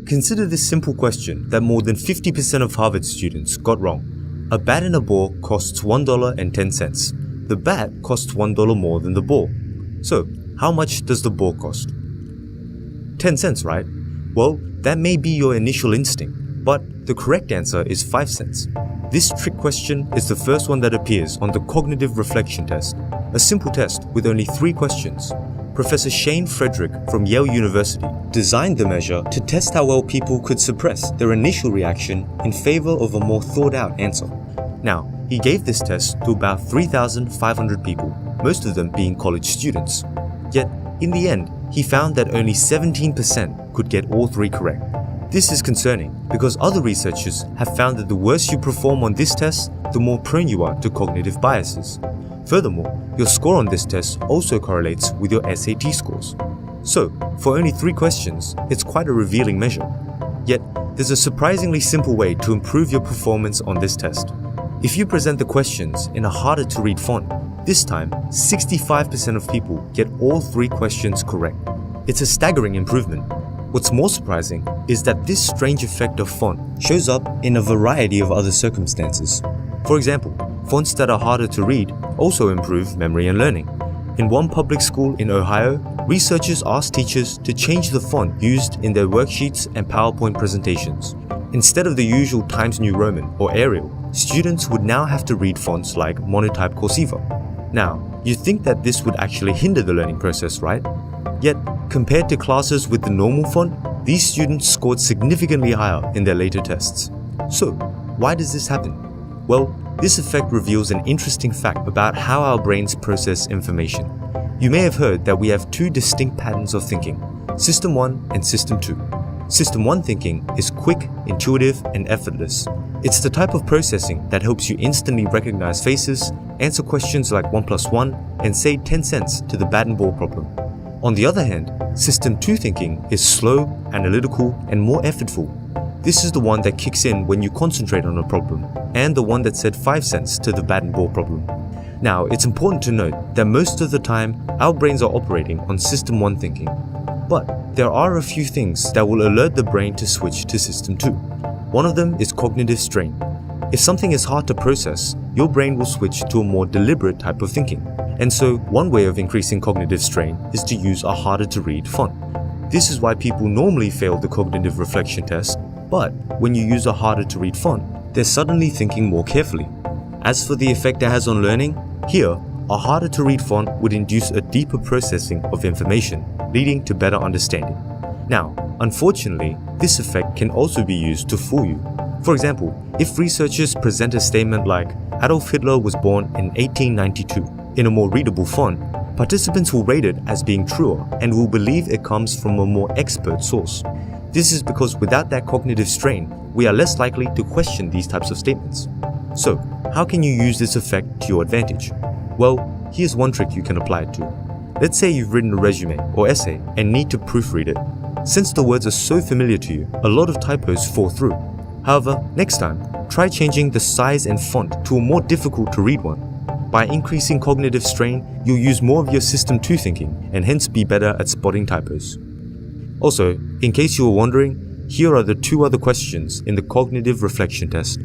Consider this simple question that more than 50% of Harvard students got wrong. A bat and a ball costs $1.10. The bat costs $1 more than the ball. So, how much does the ball cost? 10 cents, right? Well, that may be your initial instinct, but the correct answer is 5 cents. This trick question is the first one that appears on the cognitive reflection test, a simple test with only 3 questions. Professor Shane Frederick from Yale University designed the measure to test how well people could suppress their initial reaction in favor of a more thought-out answer. Now, he gave this test to about 3,500 people, most of them being college students. Yet, in the end, he found that only 17% could get all 3 correct. This is concerning because other researchers have found that the worse you perform on this test, the more prone you are to cognitive biases. Furthermore, your score on this test also correlates with your SAT scores. So, for only 3 questions, it's quite a revealing measure. Yet, there's a surprisingly simple way to improve your performance on this test. If you present the questions in a harder to read font, this time, 65% of people get all 3 questions correct. It's a staggering improvement. What's more surprising is that this strange effect of font shows up in a variety of other circumstances. For example, fonts that are harder to read also improve memory and learning. In one public school in Ohio, researchers asked teachers to change the font used in their worksheets and PowerPoint presentations. Instead of the usual Times New Roman or Arial, students would now have to read fonts like Monotype Cursiva. Now, you'd think that this would actually hinder the learning process, right? Yet, compared to classes with the normal font, these students scored significantly higher in their later tests. So, why does this happen? Well, this effect reveals an interesting fact about how our brains process information. You may have heard that we have 2 distinct patterns of thinking, System 1 and System 2. System 1 thinking is quick, intuitive, and effortless. It's the type of processing that helps you instantly recognize faces, answer questions like 1 plus 1, and say 10 cents to the bat and ball problem. On the other hand, System 2 thinking is slow, analytical, and more effortful. This is the one that kicks in when you concentrate on a problem, and the one that said 5 cents to the bat and ball problem. Now, it's important to note that most of the time, our brains are operating on System 1 thinking. But there are a few things that will alert the brain to switch to System 2. One of them is cognitive strain. If something is hard to process, your brain will switch to a more deliberate type of thinking. And so, one way of increasing cognitive strain is to use a harder to read font. This is why people normally fail the cognitive reflection test, but when you use a harder to read font, they're suddenly thinking more carefully. As for the effect it has on learning, here, a harder to read font would induce a deeper processing of information, leading to better understanding. Now, unfortunately, this effect can also be used to fool you. For example, if researchers present a statement like, Adolf Hitler was born in 1892, in a more readable font, participants will rate it as being truer and will believe it comes from a more expert source. This is because without that cognitive strain, we are less likely to question these types of statements. So, how can you use this effect to your advantage? Well, here's one trick you can apply it to. Let's say you've written a resume or essay and need to proofread it. Since the words are so familiar to you, a lot of typos fall through. However, next time, try changing the size and font to a more difficult to read one. By increasing cognitive strain, you'll use more of your System 2 thinking and hence be better at spotting typos. Also, in case you were wondering, here are the 2 other questions in the cognitive reflection test.